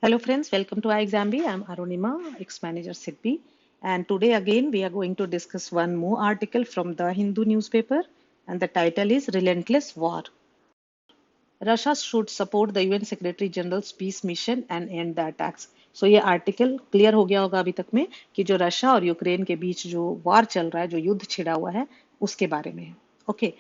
Hello friends, welcome to ixamBee. I'm Arunima, ex-manager SIDBI, and today again we are going to discuss one more article from the Hindu newspaper, and the title is Relentless War. Russia should support the UN Secretary General's peace mission and end the attacks. So ये article clear हो गया होगा अभी तक में कि जो Russia और यूक्रेन के बीच जो वार चल रहा है, जो युद्ध छिड़ा हुआ है, उसके बारे में है. Okay.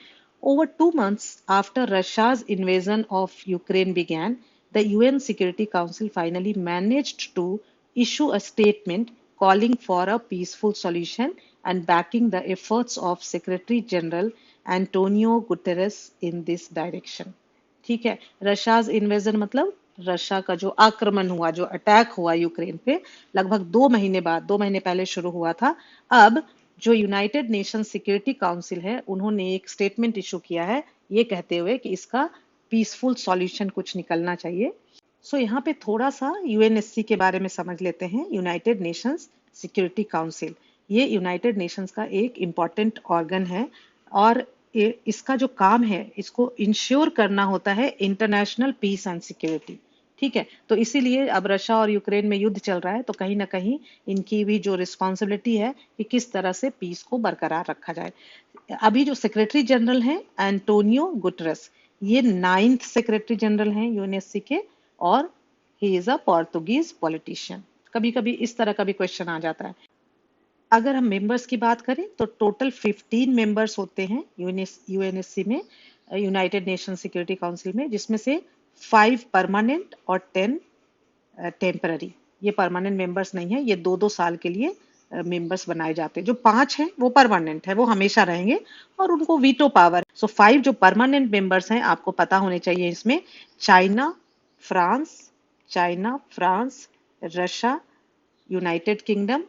Over 2 months after Russia's invasion of Ukraine began, the UN Security Council finally managed to issue a statement calling for a peaceful solution and backing the efforts of Secretary General Antonio Guterres in this direction. ठीक है. Russia's invasion मतलब Russia का जो आक्रमण हुआ, जो attack हुआ Ukraine पे लगभग 2 महीने बाद, 2 महीने पहले शुरू हुआ था. अब जो यूनाइटेड नेशन सिक्योरिटी काउंसिल है, उन्होंने एक स्टेटमेंट इशू किया है ये कहते हुए कि इसका पीसफुल सॉल्यूशन कुछ निकलना चाहिए. सो यहाँ पे थोड़ा सा यूएनएससी के बारे में समझ लेते हैं. यूनाइटेड नेशंस सिक्योरिटी काउंसिल, ये यूनाइटेड नेशंस का एक इम्पॉर्टेंट ऑर्गन है और इसका जो काम है, इसको इंश्योर करना होता है इंटरनेशनल पीस एंड सिक्योरिटी. ठीक है. तो इसीलिए अब रशिया और यूक्रेन में युद्ध चल रहा है, तो कहीं ना कहीं इनकी भी जो रिस्पॉन्सिबिलिटी है कि किस तरह से पीस को बरकरार रखा जाए. अभी जो सेक्रेटरी जनरल हैं एंटोनियो गुटरेस, ये 9th सेक्रेटरी जनरल हैं यूएनएससी के और he is a Portuguese politician. कभी कभी इस तरह का भी क्वेश्चन आ जाता है. अगर हम मेंबर्स की बात करें तो टोटल 15 मेंबर्स होते हैं यूएनएससी में, यूनाइटेड नेशन सिक्योरिटी काउंसिल में, जिसमें से 5 परमानेंट और 10 टेम्पररी. ये परमानेंट मेंबर्स नहीं है, ये 2-2 साल के लिए मेंबर्स बनाए जाते हैं. जो 5 हैं वो परमानेंट है, वो हमेशा रहेंगे और उनको वीटो पावर. सो 5 जो परमानेंट मेंबर्स हैं आपको पता होने चाहिए इसमें: China, France, Russia, United kingdom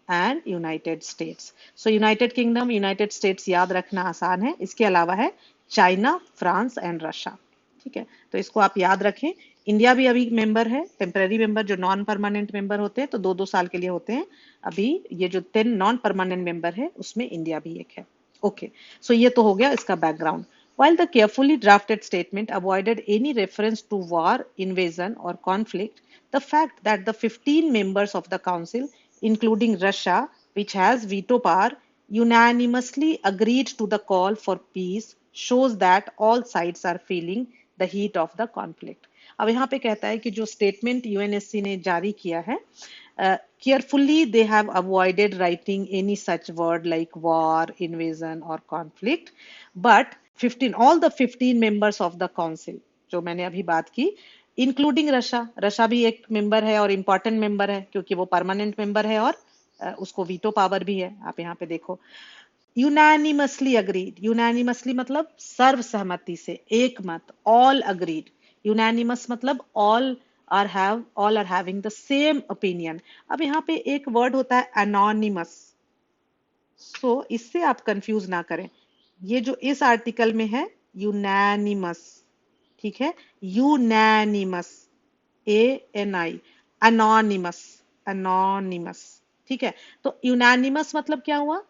and United states. So United kingdom, United states याद रखना आसान है. इसके अलावा है चाइना, फ्रांस एंड रशिया. ठीक है. तो इसको आप याद रखें. इंडिया भी अभी मेंबर है, टेम्पररी मेंबर. जो नॉन परमानेंट मेंबर होते हैं तो 2-2 साल के लिए होते हैं. अभी ये जो 10 नॉन परमानेंट मेंबर है उसमें इंडिया भी एक है. ओके. सो ये तो हो गया इसका background. While the carefully drafted statement avoided any reference to war, invasion, or conflict, the fact that the 15 members of the Council, including Russia, which has veto power, unanimously agreed to the call for peace shows that all sides are feeling the heat of the conflict. अब यहाँ पे कहता है कि जो statement UNSC ने जारी किया है, carefully they have avoided writing any such word like war, invasion or conflict, but 15, all the 15 members of the council, जो मैंने अभी बात की, इंक्लूडिंग रशिया भी एक मेंबर है और इम्पोर्टेंट मेंबर है क्योंकि वो परमानेंट मेंबर है और उसको वीटो पावर भी है. आप यहाँ पे देखो, यूनानिमसली अग्रीड. यूनानिमसली मतलब सर्वसहमति से, एक मत. All agreed. यूनानिमस मतलब all are having the same opinion. अब यहाँ पे एक वर्ड होता है अनोनिमस, सो इससे आप कंफ्यूज ना करें. ये जो इस आर्टिकल में है यूनानिमस, ठीक है, यूनानिमस, ANI, अनोनिमस. ठीक है. तो यूनानिमस मतलब क्या हुआ?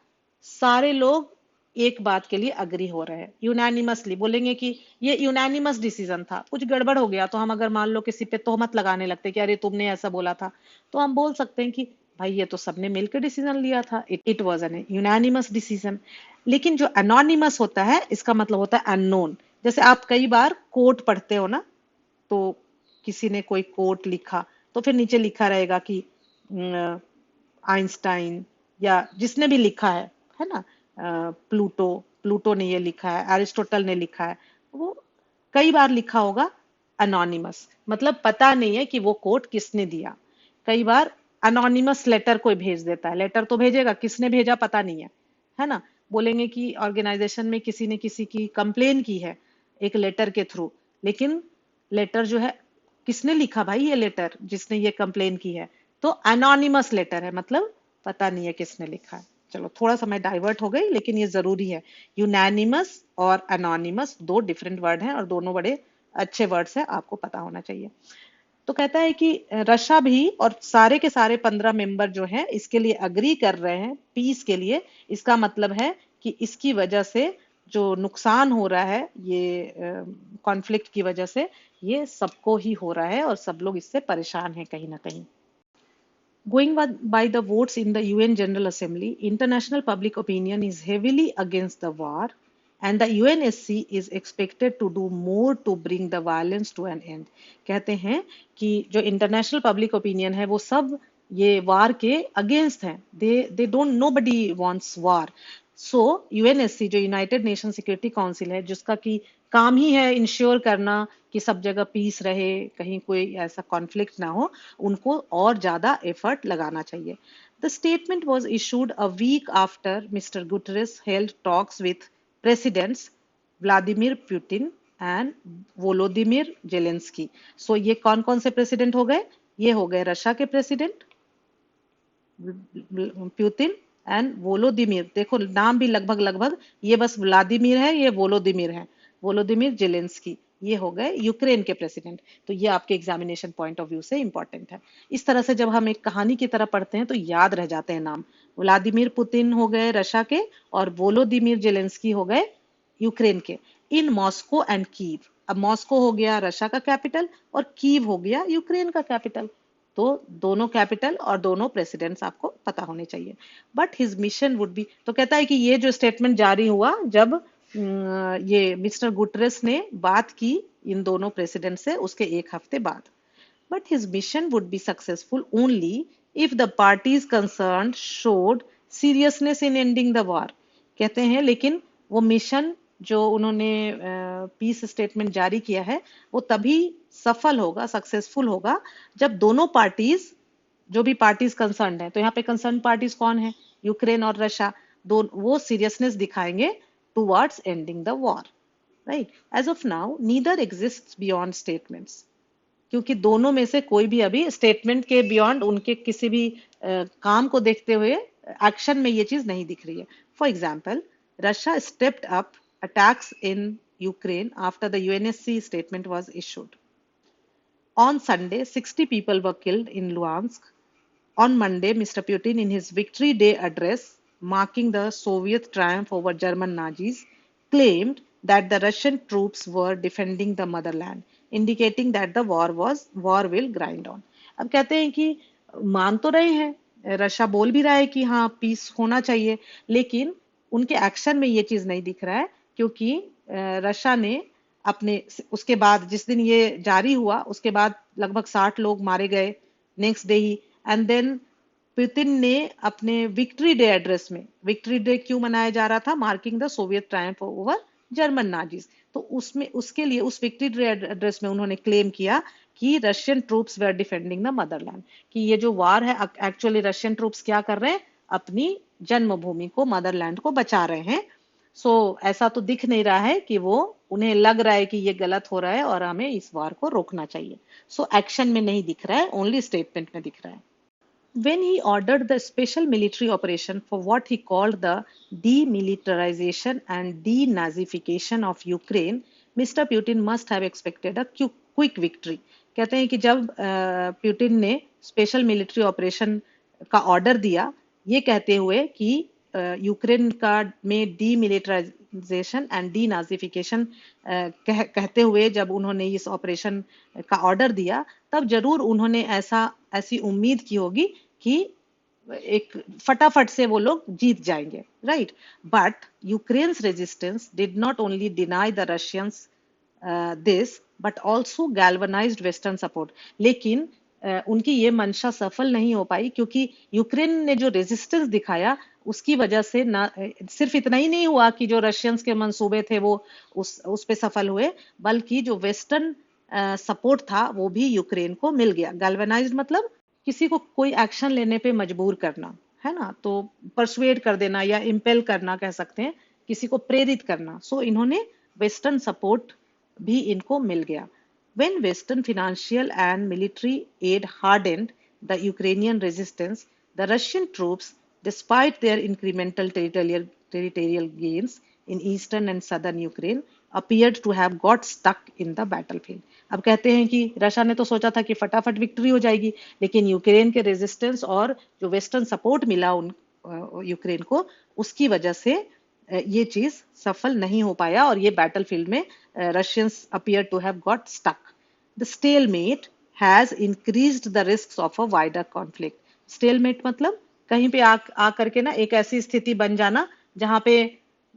सारे लोग एक बात के लिए अग्री हो रहे हैं. यूनानिमसली बोलेंगे कि ये यूनानिमस डिसीजन था. कुछ गड़बड़ हो गया तो हम अगर मान लो किसी पे तोहमत लगाने लगते कि अरे तुमने ऐसा बोला था, तो हम बोल सकते हैं कि भाई ये तो सबने मिलकर डिसीजन लिया था, it was an unanimous decision. लेकिन जो अनोनिमस होता है इसका मतलब होता है अननोन. जैसे आप कई बार कोट पढ़ते हो ना, तो किसी ने कोई कोट लिखा तो फिर नीचे लिखा रहेगा कि आइंस्टाइन या जिसने भी लिखा है ना, प्लूटो ने ये लिखा है, एरिस्टोटल ने लिखा है. वो कई बार लिखा होगा अनोनिमस, मतलब पता नहीं है कि वो कोट किसने दिया. कई बार अनोनिमस लेटर कोई भेज देता है. लेटर तो भेजेगा, किसने भेजा पता नहीं है ना. बोलेंगे कि ऑर्गेनाइजेशन में किसी ने किसी की कंप्लेन की है एक लेटर के थ्रू, लेकिन लेटर जो है किसने लिखा भाई ये लेटर, जिसने ये कंप्लेन की है, तो अनोनिमस लेटर है, मतलब पता नहीं है किसने लिखा है. चलो थोड़ा सा मैं डाइवर्ट हो गई, लेकिन ये जरूरी है. यूनानिमस और अनोनिमस 2 डिफरेंट वर्ड हैं और दोनों बड़े अच्छे वर्ड्स हैं, आपको पता होना चाहिए. तो कहता है कि रशिया भी और सारे के सारे 15 मेंबर जो हैं इसके लिए अग्री कर रहे हैं पीस के लिए. इसका मतलब है कि इसकी वजह से जो नुकसान हो रहा है ये कॉन्फ्लिक्ट की वजह से, ये सबको ही हो रहा है और सब लोग इससे परेशान हैं कहीं ना कहीं. Going by the votes in the UN General Assembly, international public opinion is heavily against the war, and the UNSC is expected to do more to bring the violence to an end. कहते हैं कि जो international public opinion है वो सब ये वार के against हैं. They don't, nobody wants war. So UNSC जो यूनाइटेड नेशन सिक्योरिटी काउंसिल है, जिसका कि काम ही है इंश्योर करना कि सब जगह पीस रहे, कहीं कोई ऐसा कॉन्फ्लिक्ट ना हो, उनको और ज्यादा एफर्ट लगाना चाहिए. The statement was issued a week after mister Guterres held talks with presidents Vladimir Putin and Volodymyr Zelensky. So ये कौन कौन से प्रेसिडेंट हो गए? ये हो गए रशिया के प्रेसिडेंट पुतिन एंड वोलोदिमीर. देखो नाम भी लगभग लगभग, ये बस व्लादिमीर है, ये वोलोदिमीर है, वोलोदिमीर जेलेंस्की. ये हो गए यूक्रेन के प्रेसिडेंट. तो ये आपके एग्जामिनेशन पॉइंट ऑफ व्यू से इंपॉर्टेंट है. इस तरह से जब हम एक कहानी की तरह पढ़ते हैं तो याद रह जाते हैं नाम. व्लादिमीर पुतिन हो गए रशिया के और वोलोदिमीर जेलेंस्की हो गए यूक्रेन के. In Moscow and Kyiv. अब मॉस्को हो गया रशिया का कैपिटल और कीव हो गया यूक्रेन का कैपिटल. तो दोनों कैपिटल और दोनों प्रेसिडेंट्स आपको पता होने चाहिए. But his mission would be, तो कहता है कि ये जो स्टेटमेंट जारी हुआ जब ये मिस्टर गुटरेस ने बात की इन दोनों प्रेसिडेंट से उसके एक हफ्ते बाद. But his mission would be successful only if the parties concerned showed seriousness in ending the war. कहते हैं लेकिन वो मिशन जो उन्होंने पीस स्टेटमेंट जारी किया है वो तभी सफल होगा, सक्सेसफुल होगा, जब दोनों पार्टीज, जो भी पार्टीज कंसर्न है, तो यहाँ पे कंसर्न पार्टीज कौन है? यूक्रेन और रशिया. वो सीरियसनेस दिखाएंगे towards ending the war. Right. As of now neither exists beyond statements. क्योंकि दोनों में से कोई भी अभी स्टेटमेंट के बियॉन्ड, उनके किसी भी काम को देखते हुए एक्शन में ये चीज नहीं दिख रही है. For example, Russia stepped up attacks in Ukraine after the UNSC statement was issued. On Sunday, 60 people were killed in Luhansk. On Monday, Mr. Putin, in his Victory Day address marking the Soviet triumph over German Nazis, claimed that the Russian troops were defending the motherland, indicating that the war will grind on. अब कहते हैं कि मान तो रहे हैं, Russia बोल भी रहा है कि हाँ पीस होना चाहिए, लेकिन उनके एक्शन में ये चीज नहीं दिख रहा है. क्योंकि रशिया ने अपने, उसके बाद जिस दिन ये जारी हुआ उसके बाद लगभग 60 लोग मारे गए नेक्स्ट डे ही. एंड देन पुतिन ने अपने विक्ट्री डे एड्रेस में, विक्ट्री डे क्यों मनाया जा रहा था? Marking the Soviet triumph over German Nazis. तो उसमें, उसके लिए उस विक्ट्री डे एड्रेस में उन्होंने क्लेम किया कि Russian troops were defending the Motherland. कि ये जो वार है एक्चुअली रशियन ट्रूप्स क्या कर रहे हैं? अपनी जन्मभूमि को, मदरलैंड को बचा रहे हैं. सो ऐसा तो दिख नहीं रहा है कि वो, उन्हें लग रहा है कि ये गलत हो रहा है और हमें इस वार को रोकना चाहिए. सो एक्शन में नहीं दिख रहा है, ओनली स्टेटमेंट में दिख रहा है. When he ordered the special military operation for what he called the demilitarization and denazification of Ukraine, Mr. Putin must have expected a quick victory. कहते हैं कि जब पुतिन ने स्पेशल मिलिट्री ऑपरेशन का ऑर्डर दिया, ये कहते हुए कि यूक्रेन का में डीमिलिटराइजेशन एंड डीनाजिफिकेशन कहते हुए जब उन्होंने इस ऑपरेशन का ऑर्डर दिया, तब जरूर उन्होंने ऐसी उम्मीद की होगी कि एक फटाफट से वो लोग जीत जाएंगे. Right. But Ukraine's resistance did not only deny the Russians this but also galvanised western support. लेकिन उनकी ये मंशा सफल नहीं हो पाई, क्योंकि यूक्रेन ने जो रेजिस्टेंस दिखाया उसकी वजह से ना सिर्फ इतना ही नहीं हुआ कि जो रशियंस के मंसूबे थे वो उस पे सफल हुए, बल्कि जो वेस्टर्न सपोर्ट था वो भी यूक्रेन को मिल गया. गैल्वेनाइज्ड मतलब किसी को कोई एक्शन लेने पे मजबूर करना, है ना, तो परसुएड कर देना या इम्पेल करना कह सकते हैं, किसी को प्रेरित करना. सो इन्होंने वेस्टर्न सपोर्ट भी इनको मिल गया. When Western financial and military aid hardened the Ukrainian resistance, the Russian troops, despite their incremental territorial gains in eastern and southern Ukraine, appeared to have got stuck in the battlefield. अब कहते हैं कि Russia ने तो सोचा था कि फटाफट विक्ट्री हो जाएगी, लेकिन यूक्रेन के रेजिस्टेंस और जो वेस्टर्न सपोर्ट मिला उन यूक्रेन को, उसकी वजह से ये चीज सफल नहीं हो पाया और ये बैटलफील्ड में Russians appear to have got stuck. The stalemate has increased the risk of a wider conflict. Stalemate मतलब कहीं पे आ करके ना एक ऐसी स्थिति बन जाना जहां पे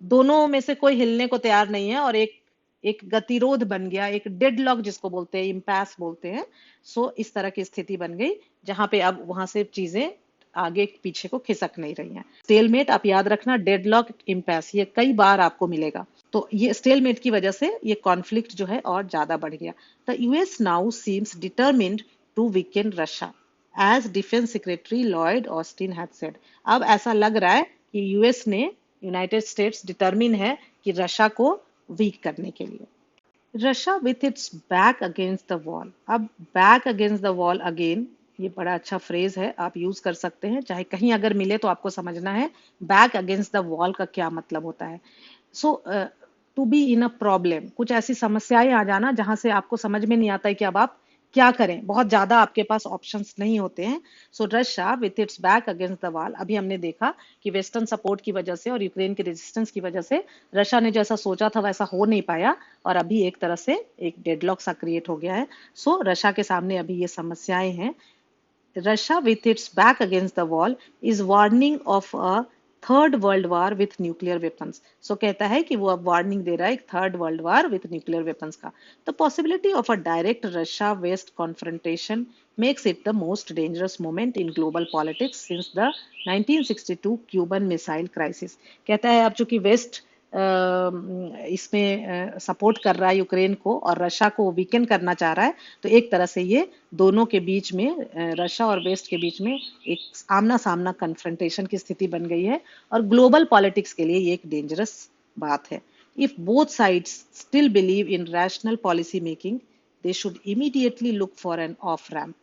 दोनों में से कोई हिलने को तैयार नहीं है और एक एक गतिरोध बन गया, एक डेडलॉक जिसको बोलते हैं, इम्पैस बोलते हैं. सो इस तरह की स्थिति बन गई जहां पे अब वहां से चीजें आगे पीछे को खिसक नहीं रही हैं. स्टेलमेट आप याद रखना, डेडलॉक, इम्पैस, ये कई बार आपको मिलेगा. तो ये स्टेलमेट की वजह से ये कॉन्फ्लिक्ट जो है और ज्यादा बढ़ गया. The US now seems determined to weaken Russia as defence secretary Lloyd Austin had said. अब ऐसा लग रहा है कि यूएस ने, यूनाइटेड स्टेट्स डिटरमिन है कि रशिया को वीक करने के लिए. Russia with its back against the wall. अब back against the wall again, ये बड़ा अच्छा फ्रेज है, आप यूज कर सकते हैं, चाहे कहीं अगर मिले तो आपको समझना है बैक अगेंस्ट द वॉल का क्या मतलब होता है. So to be in a problem, कुछ ऐसी समस्याएं आ जाना जहां से आपको समझ में नहीं आता है कि अब आप क्या करें, बहुत ज्यादा आपके पास ऑप्शंस नहीं होते हैं. सो Russia with its back against the wall, अभी हमने देखा कि वेस्टर्न सपोर्ट की वजह से और यूक्रेन के रेजिस्टेंस की वजह से रशिया ने जैसा सोचा था वैसा हो नहीं पाया और अभी एक तरह से एक डेडलॉक सा क्रिएट हो गया है. सो रशिया के सामने अभी ये समस्याएं हैं. Russia, with its back against the wall, is warning of a third world war with nuclear weapons. So कहता है कि वो अब वार्निंग दे रहा है एक third world war with nuclear weapons का. The possibility of a direct Russia West confrontation makes it the most dangerous moment in global politics since the 1962 Cuban missile crisis. कहता है अब चूंकि वेस्ट इसमें सपोर्ट कर रहा है यूक्रेन को और रशिया को वीकेंड करना चाह रहा है, तो एक तरह से ये दोनों के बीच में, रशिया और वेस्ट के बीच में एक आमना सामना कन्फ्रंटेशन की स्थिति बन गई है और ग्लोबल पॉलिटिक्स के लिए ये एक डेंजरस बात है. If both sides still believe in rational policy making, they should immediately look for an off ramp.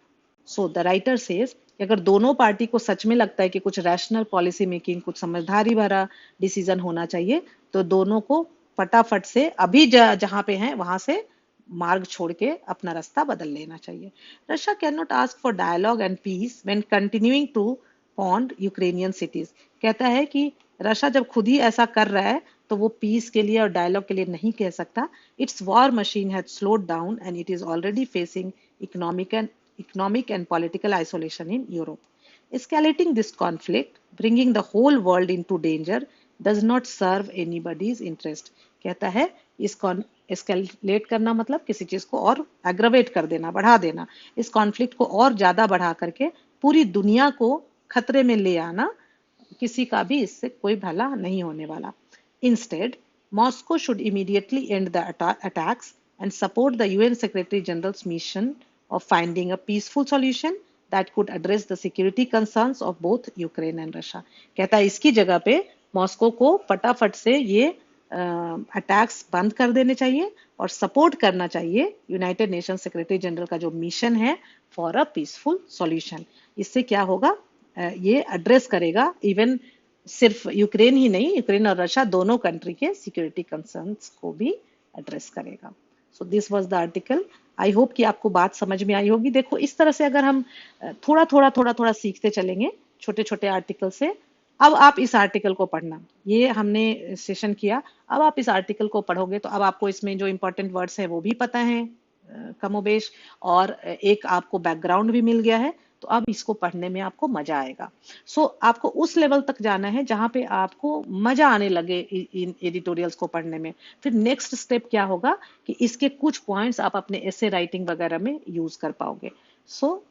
So the writer says कि अगर दोनों पार्टी को सच में लगता है कि कुछ रैशनल पॉलिसी मेकिंग, कुछ समझदारी भरा डिसीजन होना चाहिए, तो दोनों को फटाफट से अभी जहां पे हैं वहां से मार्ग छोड़ के अपना रास्ता बदल लेना चाहिए. Russia can not ask for dialogue and peace when continuing to pound Ukrainian cities. कहता है कि रशिया जब खुद ही ऐसा कर रहा है तो वो पीस के लिए और डायलॉग के लिए नहीं कह सकता. It's war machine has slowed down and it is already facing economic and political isolation in Europe. Escalating this conflict, bringing the whole world into danger, does not serve anybody's interest. कहता है इसको escalate करना मतलब किसी चीज को और aggravate कर देना, बढ़ा देना, इस कॉन्फ्लिक्ट को और ज्यादा बढ़ा करके पूरी दुनिया को खतरे में ले आना, किसी का भी इससे कोई भला नहीं होने वाला. Instead, Moscow should immediately end the attacks and support the UN Secretary General's mission of finding a peaceful solution that could address the security concerns of both Ukraine and Russia. कहता है इसकी जगह पे मॉस्को को फटाफट से ये attacks बंद कर देने चाहिए और सपोर्ट करना चाहिए यूनाइटेड नेशन सेक्रेटरी जनरल का जो मिशन है फॉर अ पीसफुल सॉल्यूशन. इससे क्या होगा, ये एड्रेस करेगा इवन सिर्फ यूक्रेन ही नहीं, यूक्रेन और रशिया दोनों कंट्री के सिक्योरिटी कंसर्न्स को भी एड्रेस करेगा. So this was the article. I hope कि आपको बात समझ में आई होगी. देखो इस तरह से अगर हम थोड़ा सीखते चलेंगे छोटे छोटे आर्टिकल से. अब आप इस आर्टिकल को पढ़ना, ये हमने सेशन किया, अब आप इस आर्टिकल को पढ़ोगे तो अब आपको इसमें जो इंपॉर्टेंट वर्ड्स है वो भी पता है कमोबेश, और एक आपको बैकग्राउंड भी मिल गया है, तो अब इसको पढ़ने में आपको मजा आएगा. सो आपको उस लेवल तक जाना है जहां पे आपको मजा आने लगे इन एडिटोरियल्स को पढ़ने में. फिर नेक्स्ट स्टेप क्या होगा कि इसके कुछ पॉइंट्स आप अपने एसे राइटिंग वगैरह में यूज कर पाओगे. So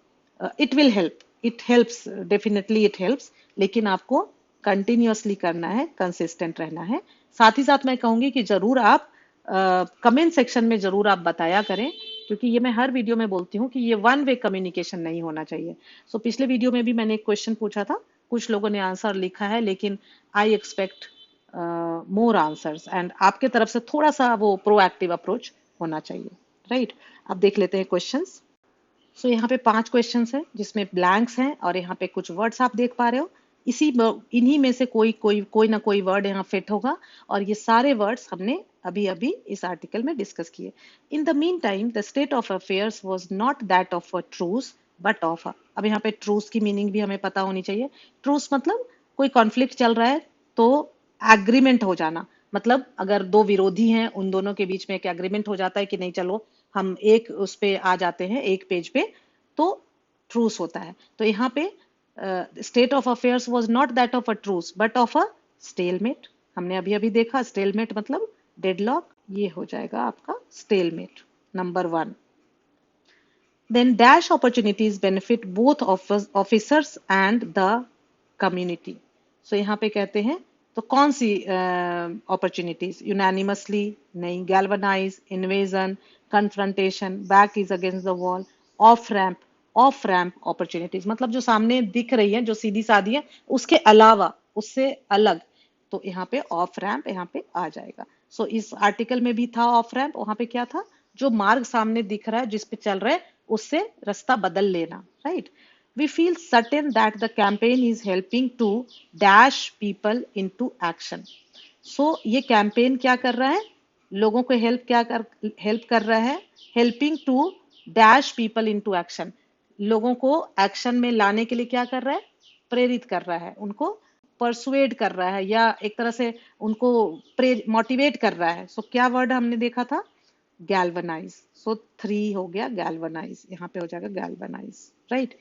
it will help, it helps, definitely it helps, लेकिन आपको कंटिन्यूअसली करना है, कंसिस्टेंट रहना है. साथ ही साथ मैं कहूंगी कि जरूर आप कमेंट सेक्शन में जरूर आप बताया करें, क्योंकि ये मैं हर वीडियो में बोलती हूँ कि ये वन वे कम्युनिकेशन नहीं होना चाहिए. सो पिछले वीडियो में भी मैंने एक क्वेश्चन पूछा था, कुछ लोगों ने आंसर लिखा है, लेकिन I expect more answers, and आपके तरफ से थोड़ा सा वो प्रोएक्टिव अप्रोच होना चाहिए. राइट, अब देख लेते हैं क्वेश्चंस. सो यहाँ पे 5 क्वेश्चंस हैं जिसमें ब्लैंक्स हैं और यहाँ पे कुछ वर्ड्स आप देख पा रहे हो. इन्हीं में से कोई ना कोई वर्ड यहाँ फिट होगा, और ये सारे वर्ड्स हमने अभी अभी इस आर्टिकल में डिस्कस किए. In the meantime the state of affairs was not that of a truce but of a. अब यहाँ पे ट्रूस की मीनिंग भी हमें पता होनी चाहिए. ट्रूस मतलब कोई कॉन्फ्लिक्ट चल रहा है तो एग्रीमेंट हो जाना, मतलब अगर दो विरोधी हैं उन दोनों के बीच में एक एग्रीमेंट हो जाता है कि नहीं चलो हम एक उस पे आ जाते हैं, एक पेज पे, तो ट्रूस होता है। तो यहाँ पे state of affairs was not that of a truce but of a stalemate. हमने अभी अभी देखा स्टेलमेट मतलब डेडलॉक, ये हो जाएगा आपका stalemate number 1। Then dash opportunities benefit both officers and the community. So यहाँ पे कहते हैं तो कौन सी opportunities? Unanimously नहीं, galvanize, invasion, confrontation, back is against the wall, off ramp opportunities मतलब जो सामने दिख रही है, जो सीधी सादी है, उसके अलावा, उससे अलग, तो यहाँ पे ऑफ रैंप यहाँ पे आ जाएगा। सो इस आर्टिकल में भी था ऑफ रैंप, वहां पे क्या था, जो मार्ग सामने दिख रहा है जिस पे चल रहे हैं उससे रास्ता बदल लेना, right. We feel certain that the campaign is helping to dash people into action. So ये कैंपेन क्या कर रहा है, लोगों को हेल्प कर रहा है, helping to dash people into action, लोगों को एक्शन में लाने के लिए क्या कर रहा है, प्रेरित कर रहा है, उनको परसुएड कर रहा है, या एक तरह से उनको मोटिवेट कर रहा है। सो क्या वर्ड हमने देखा था, गैल्वनाइज। सो 3 हो गया गैल्वनाइज, यहाँ पे हो जाएगा galvanise, right.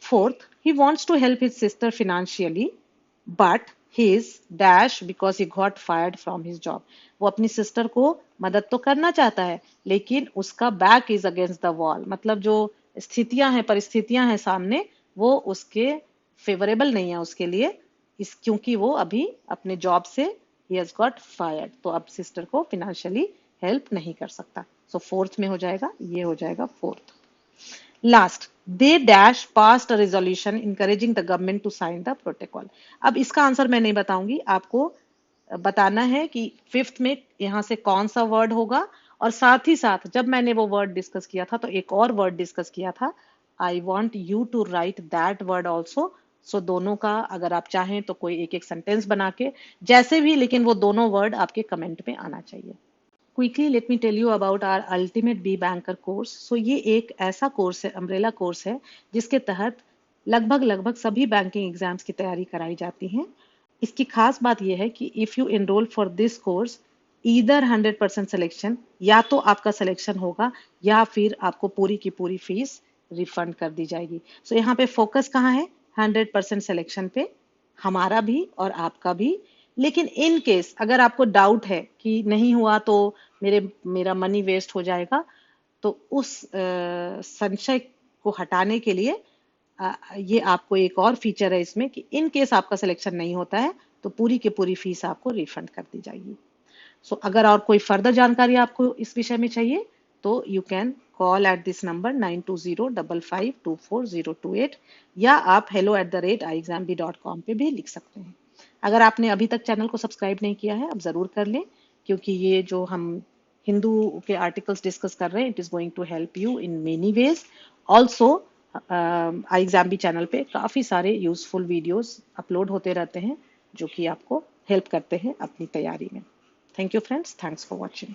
Fourth, he wants to help his sister financially but his dash because he got fired from his job। वो अपनी सिस्टर को मदद तो करना चाहता है लेकिन उसका back is against the wall, मतलब जो स्थितियां हैं, परिस्थितियां हैं सामने, वो उसके फेवरेबल नहीं है उसके लिए, इस क्योंकि वो अभी अपने जॉब से he has got fired, तो अब सिस्टर को फिनेंशियली हेल्प नहीं कर सकता। सो फोर्थ में हो जाएगा, ये हो जाएगा fourth. Last, they dash passed a resolution encouraging the government to sign the protocol. अब इसका आंसर मैं नहीं बताऊंगी, आपको बताना है कि फिफ्थ में यहाँ से कौन सा वर्ड होगा, और साथ ही साथ जब मैंने वो वर्ड डिस्कस किया था तो एक और वर्ड डिस्कस किया था, I want you to write that word also. So दोनों का अगर आप चाहें तो कोई एक एक सेंटेंस बना के, जैसे भी, लेकिन वो दोनों वर्ड आपके कमेंट में आना चाहिए। Quickly let me tell you about our ultimate B banker course. So ये एक ऐसा कोर्स है, अम्ब्रेला कोर्स है, जिसके तहत लगभग सभी बैंकिंग एग्जाम्स की तैयारी कराई जाती है। इसकी खास बात यह है कि if you enrol for this course, either 100% selection, या तो आपका सिलेक्शन होगा या फिर आपको पूरी की पूरी फीस रिफंड कर दी जाएगी। सो यहाँ पे फोकस कहाँ है, 100% सिलेक्शन पे, हमारा भी और आपका भी। लेकिन इन केस अगर आपको डाउट है कि नहीं हुआ तो मेरा मनी वेस्ट हो जाएगा, तो उस संशय को हटाने के लिए ये आपको एक और फीचर है इसमें कि इन केस आपका सिलेक्शन नहीं होता है तो पूरी की पूरी फीस आपको रिफंड कर दी जाएगी। सो अगर और कोई फर्दर जानकारी आपको इस विषय में चाहिए तो you can call at this number 9205524028, या आप hello@ixamBee.com पे भी लिख सकते हैं। अगर आपने अभी तक चैनल को सब्सक्राइब नहीं किया है, अब जरूर कर लें, क्योंकि ये जो हम हिंदू के आर्टिकल्स डिस्कस कर रहे हैं, it is going to help you in many ways. Also iXamBee channel पे काफी सारे यूजफुल वीडियोस अपलोड होते रहते हैं जो कि आपको हेल्प करते हैं अपनी तैयारी में। Thank you friends, thanks for watching.